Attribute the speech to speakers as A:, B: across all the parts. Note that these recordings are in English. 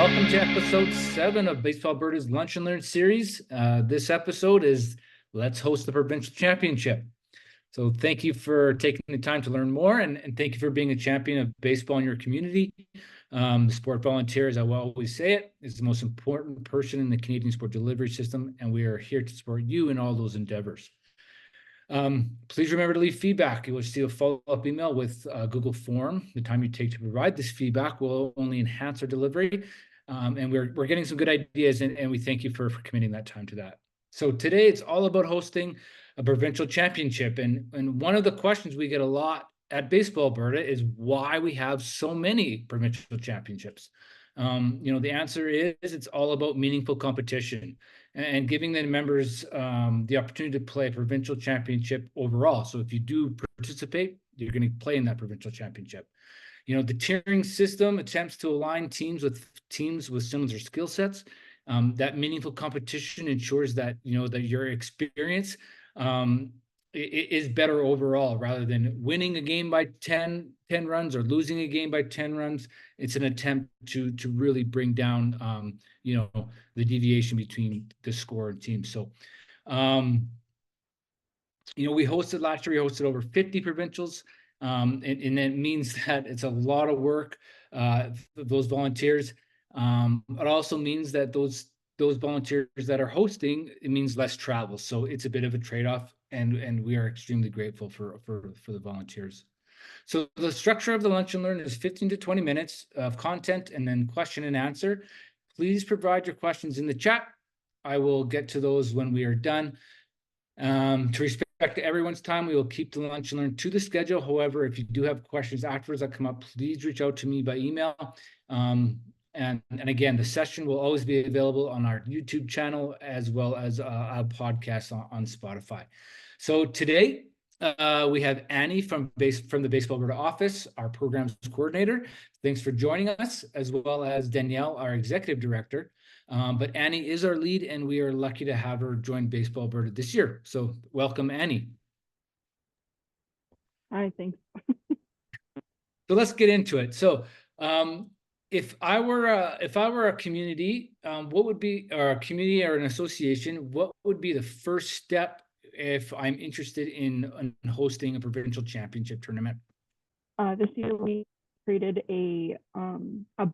A: welcome to episode 7 of Baseball Alberta's Lunch and Learn series. This episode is Let's Host the Provincial Championship. So thank you for taking the time to learn more, and thank you for being a champion of baseball in your community. The sport volunteer, as I will always say it, is the most important person in the Canadian sport delivery system, and we are here to support you in all those endeavors. Please remember to leave feedback. You will see a follow-up email with a Google form. The time you take to provide this feedback will only enhance our delivery. And we're getting some good ideas, and we thank you for committing that time to that. So today it's all about hosting a provincial championship. And one of the questions we get a lot at Baseball Alberta is why we have so many provincial championships. The answer is it's all about meaningful competition and giving the members the opportunity to play a provincial championship overall. So if you do participate, you're going to play in that provincial championship. The tiering system attempts to align teams with similar skill sets. That meaningful competition ensures that that your experience is better overall, rather than winning a game by 10 runs or losing a game by 10 runs. It's an attempt to really bring down the deviation between the score and teams. So we hosted last year, we hosted over 50 provincials. And it means that it's a lot of work for those volunteers. It also means that those volunteers that are hosting, it means less travel. So it's a bit of a trade-off, and we are extremely grateful for the volunteers. So the structure of the Lunch and Learn is 15 to 20 minutes of content and then question and answer. Please provide your questions in the chat. I will get to those when we are done. To respect everyone's time, we will keep the Lunch and Learn to the schedule. However, if you do have questions afterwards that come up, please reach out to me by email. And again, the session will always be available on our YouTube channel as well as a podcast on Spotify. So today we have Annie from the Baseball Alberta office, our programs coordinator. Thanks for joining us, as well as Danielle, our executive director. But Annie is our lead, and we are lucky to have her join Baseball Alberta this year. So welcome, Annie.
B: Hi, thanks.
A: So let's get into it. So if I were a community, what would be, or a community or an association, what would be the first step if I'm interested in hosting a provincial championship tournament?
B: This year we created a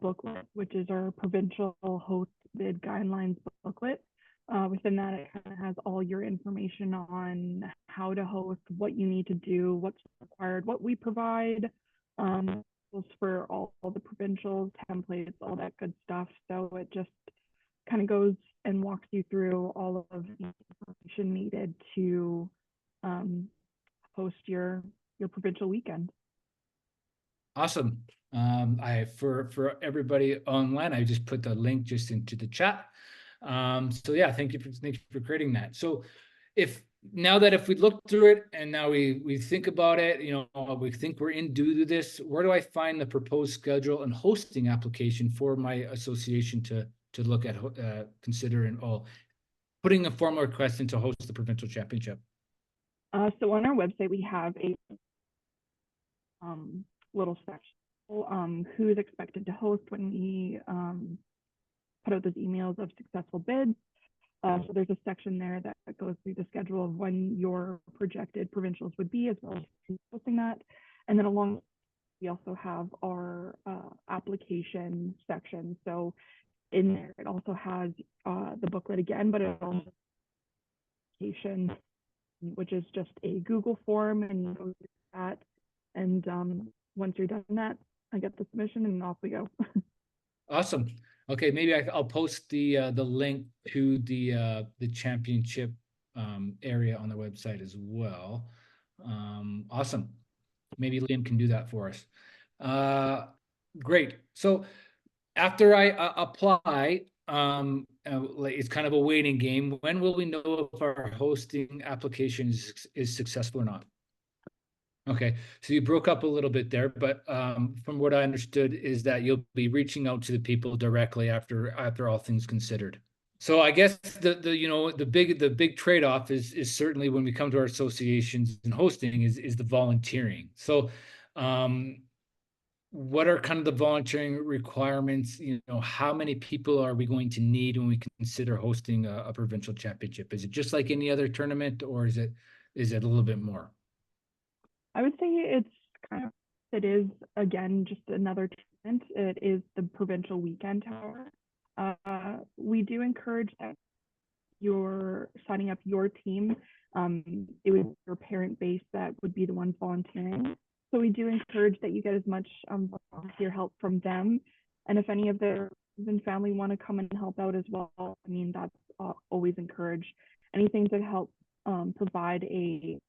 B: booklet, which is our provincial hosted guidelines booklet. Within that, it kind of has all your information on how to host, what you need to do, what's required, what we provide, for all the provincials, templates, all that good stuff. So it just kind of goes and walks you through all of the information needed to host your provincial weekend.
A: Awesome. For everybody online, I just put the link just into the chat. So yeah, thank you for creating that. So if we look through it and now we think about it, we think we're in due to this, where do I find the proposed schedule and hosting application for my association to look at, considering putting a formal request in to host the provincial championship?
B: So on our website, we have a little section, who's expected to host when we put out those emails of successful bids. So there's a section there that goes through the schedule of when your projected provincials would be, as well as posting that. And then we also have our application section. So in there, it also has the booklet again, but it also has application, which is just a Google form, and you go through that. And once you're done that, I get the submission and off we go.
A: Awesome. Okay, maybe I'll post the link to the championship area on the website as well. Awesome. Maybe Liam can do that for us. Great. So after I apply, it's kind of a waiting game. When will we know if our hosting application is successful or not? Okay, so you broke up a little bit there, but from what I understood is that you'll be reaching out to the people directly after all things considered. So I guess the big trade-off is certainly when we come to our associations and hosting is the volunteering. So what are kind of the volunteering requirements? How many people are we going to need when we consider hosting a provincial championship? Is it just like any other tournament, or is it a little bit more?
B: I would say it is again just another tournament. It is the provincial weekend, however. We do encourage that you're signing up your team. It would be your parent base that would be the ones volunteering. So we do encourage that you get as much volunteer help from them. And if any of their friends and family want to come and help out as well, I mean, that's always encouraged. Anything to help provide a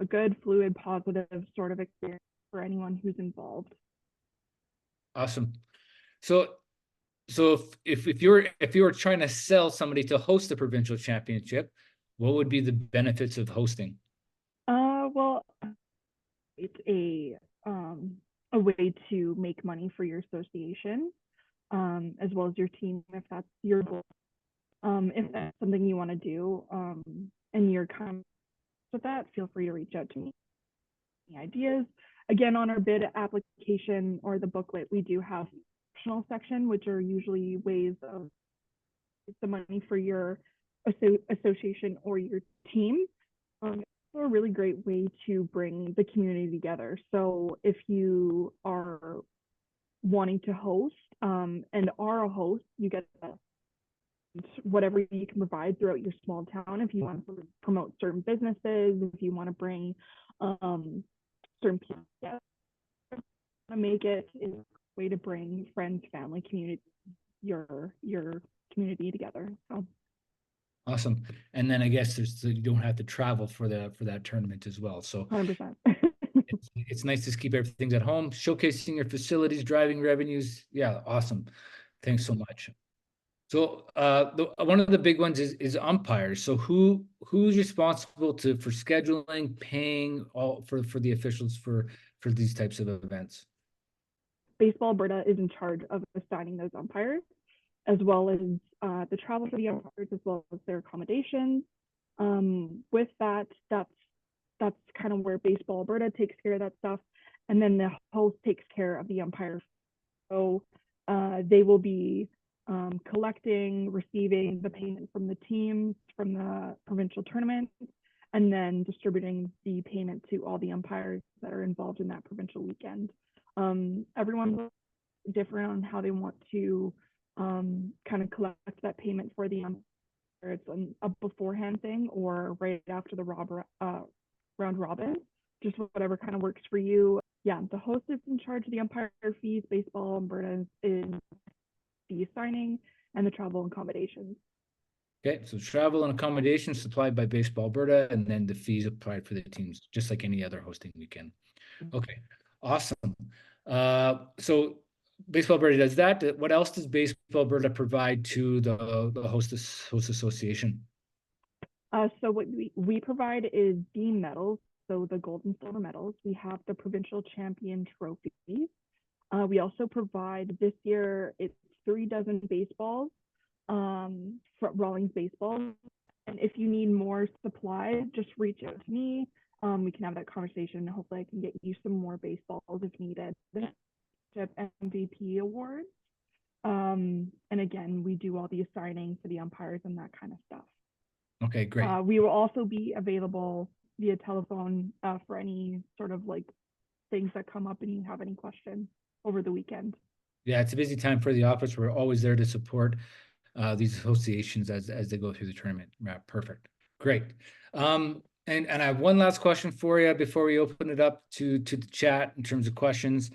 B: good, fluid, positive sort of experience for anyone who's involved.
A: Awesome. So so if you were trying to sell somebody to host the provincial championship, what would be the benefits of hosting?
B: Well, it's a way to make money for your association, as well as your team, if that's your goal. If that's something you want to do, and you're kind of with that, feel free to reach out to me. Any ideas? Again, on our bid application or the booklet, we do have optional section, which are usually ways of the money for your association or your team. It's a really great way to bring the community together. So if you are wanting to host and are a host, you get whatever you can provide throughout your small town. If you want to promote certain businesses, if you want to bring certain people together, to make it is a way to bring friends, family, community, your community together. So
A: Awesome. And then I guess you don't have to travel for that tournament as well. So
B: 100%.
A: it's nice to keep everything at home, showcasing your facilities, driving revenues. Yeah, awesome. Thanks so much. So one of the big ones is umpires. So who's responsible for scheduling, paying all for the officials for these types of events?
B: Baseball Alberta is in charge of assigning those umpires, as well as the travel for the umpires, as well as their accommodations. With that's kind of where Baseball Alberta takes care of that stuff, and then the host takes care of the umpire. So they will be collecting, receiving the payment from the teams from the provincial tournament, and then distributing the payment to all the umpires that are involved in that provincial weekend. Everyone's different on how they want to kind of collect that payment for the umpire. It's a beforehand thing or right after the round robin, just whatever kind of works for you. Yeah, the host is in charge of the umpire fees. Baseball Alberta is the signing and the travel and accommodations.
A: Okay, so travel and accommodations supplied by Baseball Alberta, and then the fees applied for the teams, just like any other hosting weekend. Okay, awesome. So Baseball Alberta does that. What else does Baseball Alberta provide to the host association?
B: So what we provide is the medals, so the gold and silver medals. We have the provincial champion trophies. We also provide this year it's 3 dozen baseballs, for Rawlings baseball. And if you need more supplies, just reach out to me. We can have that conversation. Hopefully, I can get you some more baseballs if needed. The MVP awards. And again, we do all the assigning for the umpires and that kind of stuff.
A: Okay, great.
B: We will also be available via telephone for any sort of like things that come up and you have any questions over the weekend.
A: Yeah, it's a busy time for the office. We're always there to support these associations as they go through the tournament. Yeah, perfect. Great. And I have one last question for you before we open it up to the chat in terms of questions.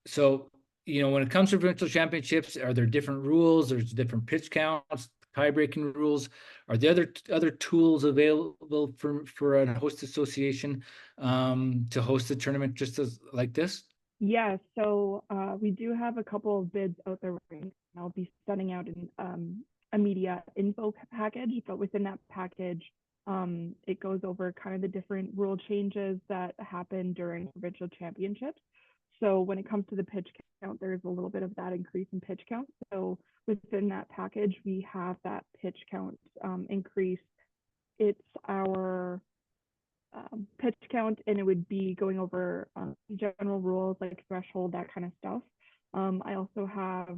A: So, when it comes to provincial championships, are there different rules? There's different pitch counts, tie-breaking rules. Are there other tools available for a host association to host a tournament just like this?
B: Yeah, so we do have a couple of bids out there. I'll be sending out a media info package, but within that package, it goes over kind of the different rule changes that happen during provincial championships. So when it comes to the pitch count, there's a little bit of that increase in pitch count. So within that package, we have that pitch count increase. It's our pitch count, and it would be going over general rules like threshold, that kind of stuff. I also have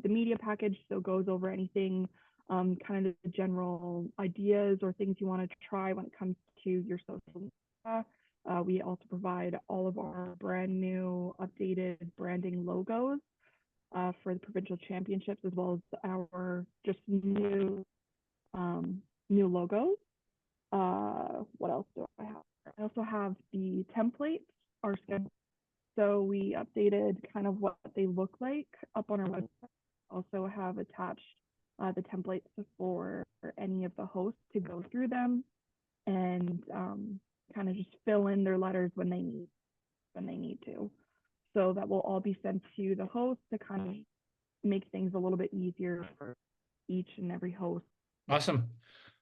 B: the media package, so goes over anything, kind of the general ideas or things you want to try when it comes to your social media. We also provide all of our brand new updated branding logos for the provincial championships, as well as our just new logos. What else do I have? I also have the templates, our schedule. So we updated kind of what they look like up on our website. Also have attached the templates for any of the hosts to go through them and kind of just fill in their letters when they need to. So that will all be sent to the host to kind of make things a little bit easier for each and every host.
A: Awesome.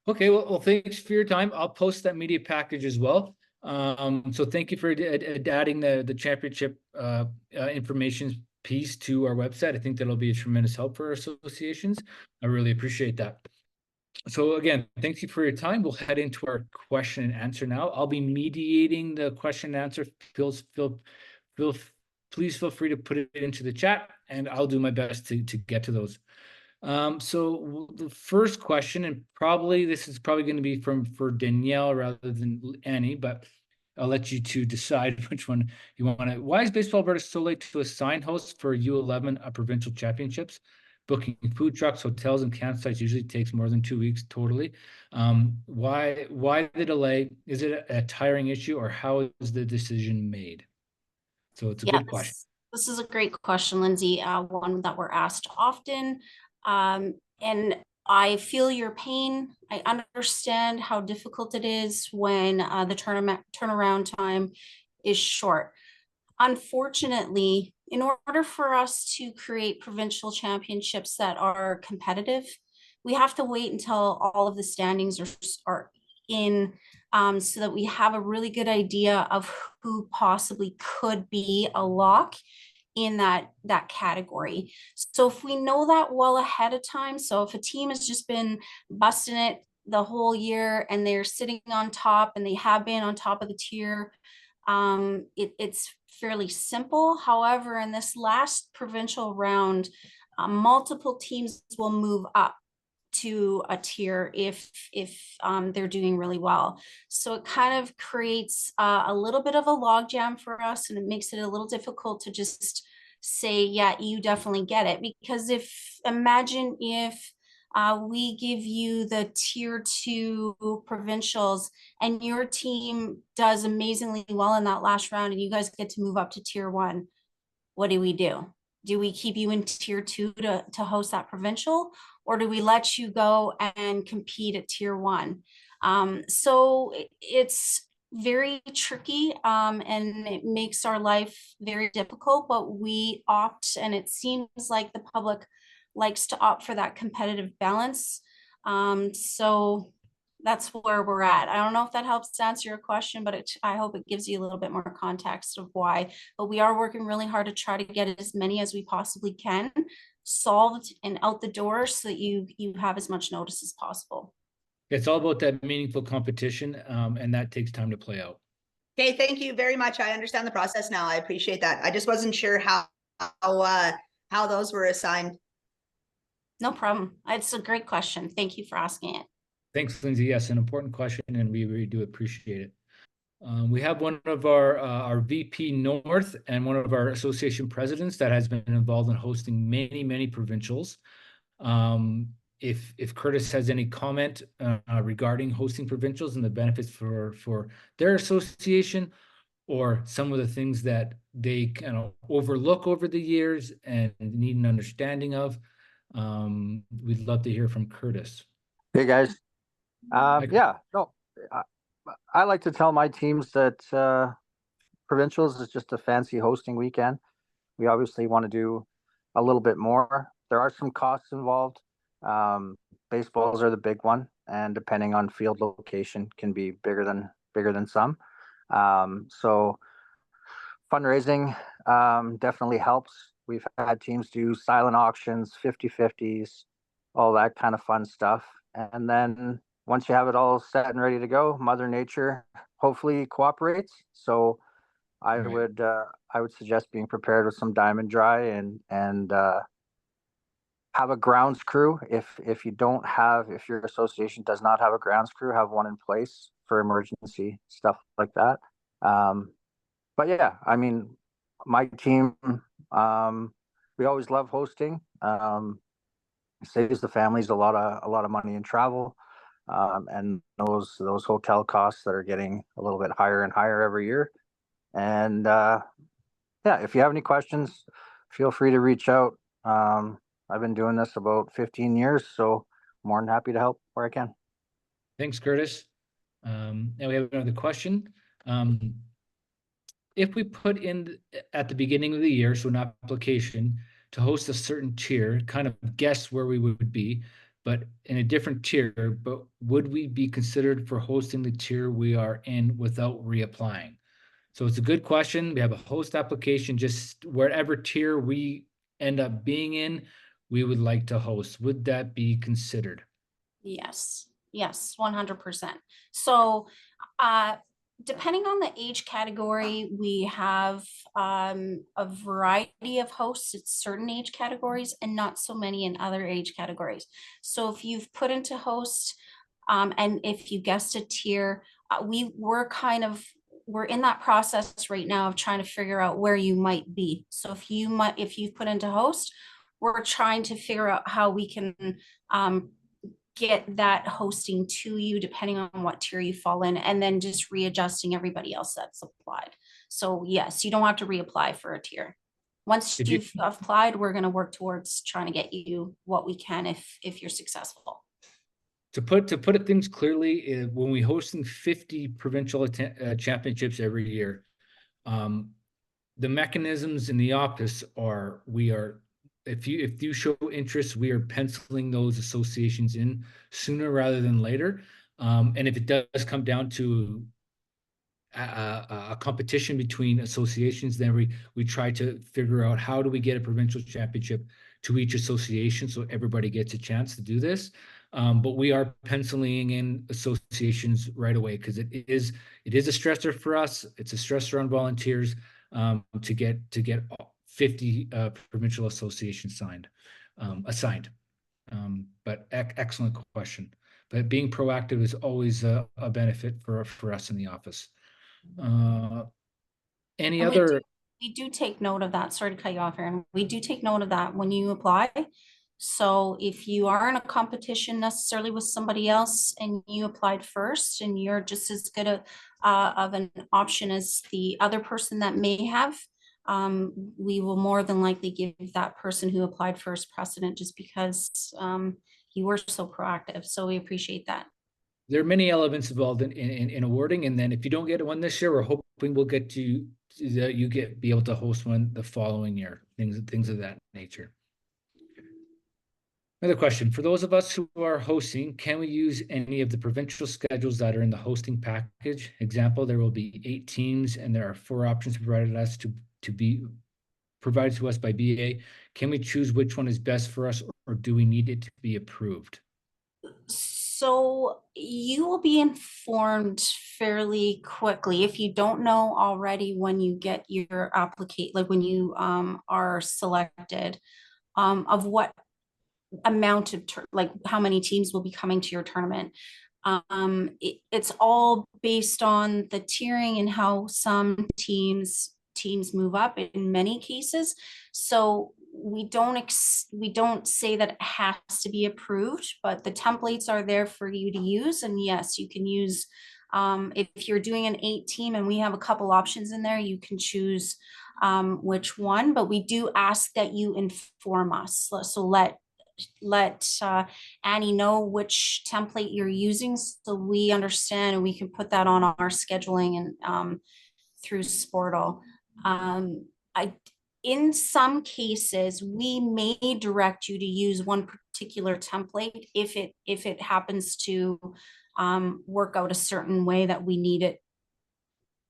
A: Okay, well, thanks for your time. I'll post that media package as well. So thank you for adding the championship information piece to our website. I think that'll be a tremendous help for our associations. I really appreciate that. So again, thank you for your time. We'll head into our question and answer now. I'll be mediating the question and answer. Please feel free to put it into the chat, and I'll do my best to get to those. So the first question, and this is probably going to be for Danielle rather than Annie, but I'll let you two decide which one you want to. Why is Baseball Alberta so late to assign hosts for U11 provincial championships? Booking food trucks, hotels, and campsites usually takes more than 2 weeks totally. Why the delay? Is it a tiring issue, or how is the decision made? So it's a good question.
C: This is a great question, Lindsay. One that we're asked often. And I feel your pain. I understand how difficult it is when the turnaround time is short. Unfortunately, in order for us to create provincial championships that are competitive, we have to wait until all of the standings are in, so that we have a really good idea of who possibly could be a lock in that category. So if we know that well ahead of time, so if a team has just been busting it the whole year and they're sitting on top and they have been on top of the tier, it's fairly simple. However, in this last provincial round, multiple teams will move up to a tier if they're doing really well. So it kind of creates a little bit of a logjam for us, and it makes it a little difficult to just say, yeah, you definitely get it. Because imagine if we give you the tier 2 provincials and your team does amazingly well in that last round and you guys get to move up to tier 1. What do we do? Do we keep you in tier 2 to host that provincial, or do we let you go and compete at tier 1? So it's very tricky, and it makes our life very difficult, but we opt, and it seems like the public likes to opt for that competitive balance. So that's where we're at. I don't know if that helps answer your question, but I hope it gives you a little bit more context of why. But we are working really hard to try to get as many as we possibly can solved and out the door so that you have as much notice as possible.
A: It's all about that meaningful competition, and that takes time to play out.
D: Okay, thank you very much. I understand the process now. I appreciate that. I just wasn't sure how those were assigned.
C: No problem. It's a great question. Thank you for asking it.
A: Thanks, Lindsay. Yes, an important question, and we really do appreciate it. We have one of our VP North and one of our association presidents that has been involved in hosting many provincials. If Curtis has any comment regarding hosting provincials and the benefits for their association, or some of the things that they kind of overlook over the years and need an understanding of, we'd love to hear from Curtis.
E: Hey guys. I like to tell my teams that provincials is just a fancy hosting weekend. We obviously want to do a little bit more. There are some costs involved. Baseballs are the big one, and depending on field location can be bigger than some. So fundraising definitely helps. We've had teams do silent auctions, 50-50s, all that kind of fun stuff. And then once you have it all set and ready to go, Mother Nature hopefully cooperates. So I
A: Right.
E: would suggest being prepared with some diamond dry and have a grounds crew. If you don't have, if your association does not have a grounds crew, have one in place for emergency stuff like that. But yeah, I mean, my team, we always love hosting. Saves the families a lot of money in travel, and those hotel costs that are getting a little bit higher and higher every year. And yeah, if you have any questions, feel free to reach out. I've been doing this about 15 years, so more than happy to help where I can.
A: Thanks, Curtis. And we have another question. If we put in at the beginning of the year, so an application to host a certain tier, kind of guess where we would be, but in a different tier, but would we be considered for hosting the tier we are in without reapplying? So it's a good question. We have a host application, just wherever tier we end up being in, we would like to host. Would that be considered?
C: Yes, yes, 100%. So, uh, depending on the age category, we have a variety of hosts at certain age categories and not so many in other age categories. So if you've put into host, and if you guessed a tier, we're in that process right now of trying to figure out where you might be. So if you've put into host, we're trying to figure out how we can get that hosting to you depending on what tier you fall in, and then just readjusting everybody else that's applied. So yes, you don't have to reapply for a tier. Once
A: Did you-
C: you've applied, we're going to work towards trying to get you what we can if you're successful.
A: To put it things clearly, when we hosting 50 provincial championships every year, the mechanisms in the office are if you show interest, we are penciling those associations in sooner rather than later. And if it does come down to a competition between associations, then we try to figure out how do we get a provincial championship to each association so everybody gets a chance to do this. But we are penciling in associations right away because it is a stressor for us. It's a stressor on volunteers to get 50 provincial associations assigned. But excellent question. But being proactive is always a benefit for us in the office. Any
C: And
A: other?
C: we do take note of that. Sorry to cut you off, Aaron. We do take note of that when you apply. So if you are in a competition necessarily with somebody else and you applied first and you're just as good of an option as the other person that may have, we will more than likely give that person who applied first precedent just because you were so proactive. So we appreciate that.
A: There are many elements involved in awarding, and then if you don't get one this year, we're hoping we'll get to be able to host one the following year. Things of that nature. Another question, for those of us who are hosting, can we use any of the provincial schedules that are in the hosting package? Example, there will be 8 teams and there are 4 options provided us to be provided to us by BA. Can we choose which one is best for us, or do we need it to be approved?
C: So you will be informed fairly quickly if you don't know already when you get your application, like when you are selected, of what amount of like how many teams will be coming to your tournament. It's all based on the tiering and how some teams move up in many cases. So we don't say that it has to be approved, but the templates are there for you to use. And yes, you can use, if you're doing an 8 team and we have a couple options in there, you can choose which one, but we do ask that you inform us. So let Annie know which template you're using so we understand and we can put that on our scheduling and through Sportal. In some cases, we may direct you to use one particular template if it happens to work out a certain way that we need it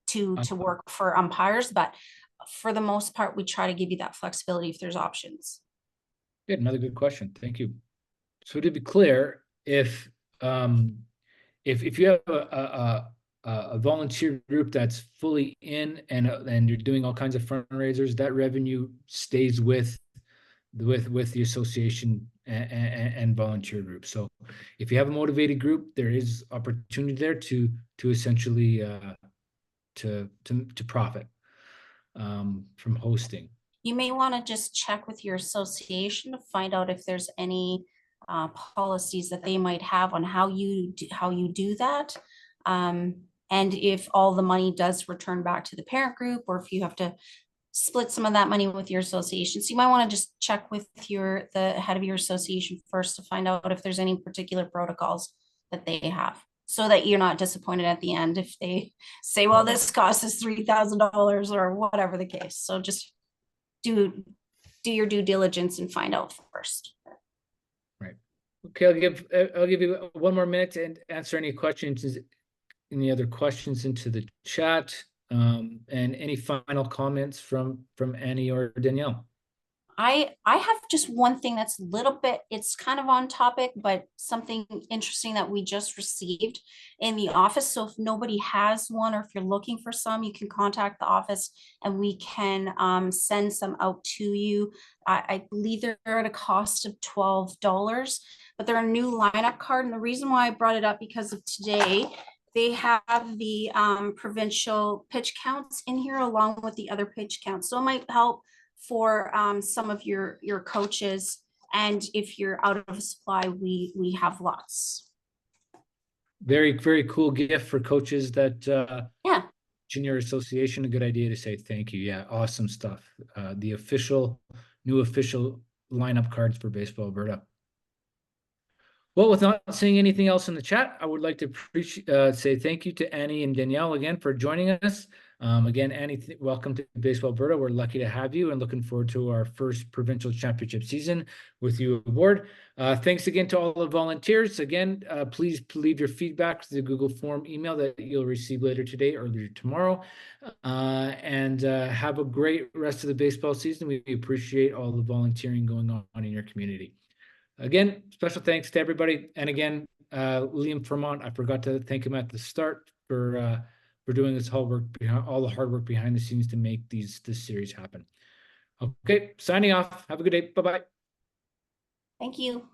C: to work for umpires. But for the most part, we try to give you that flexibility if there's options.
A: Good, another good question. Thank you. So to be clear, if you have a volunteer group that's fully in and you're doing all kinds of fundraisers, that revenue stays with the association and volunteer group. So if you have a motivated group, there is opportunity there to essentially to profit from hosting.
C: You may want to just check with your association to find out if there's any policies that they might have on how you do that. And if all the money does return back to the parent group, or if you have to split some of that money with your association. So you might want to just check with the head of your association first to find out if there's any particular protocols that they have, so that you're not disappointed at the end if they say, well, this cost us $3,000 or whatever the case. So just do your due diligence and find out first.
A: Right. Okay, I'll give you one more minute and answer any questions, any other questions into the chat, and any final comments from Annie or Danielle.
C: I have just one thing that's a little bit, it's kind of on topic, but something interesting that we just received in the office. So if nobody has one, or if you're looking for some, you can contact the office and we can send some out to you. I believe they're at a cost of $12, but they're a new lineup card. And the reason why I brought it up, because of today, they have the provincial pitch counts in here along with the other pitch counts. So it might help for some of your coaches, and if you're out of supply, we have lots.
A: Very, very cool gift for coaches that
C: Yeah,
A: junior association. A good idea to say thank you. Yeah, awesome stuff. The new official lineup cards for Baseball Alberta. Well, with not seeing anything else in the chat, I would like to say thank you to Annie and Danielle again for joining us. Again, Annie, welcome to Baseball Alberta. We're lucky to have you and looking forward to our first provincial championship season with you aboard. Thanks again to all the volunteers. Again, please leave your feedback to the Google form email that you'll receive later today or later tomorrow. And have a great rest of the baseball season. We appreciate all the volunteering going on in your community. Again, special thanks to everybody. And again, Liam Fremont, I forgot to thank him at the start for doing this whole work behind all the hard work behind the scenes to make this series happen. Okay, signing off. Have a good day. Bye-bye.
C: thank you.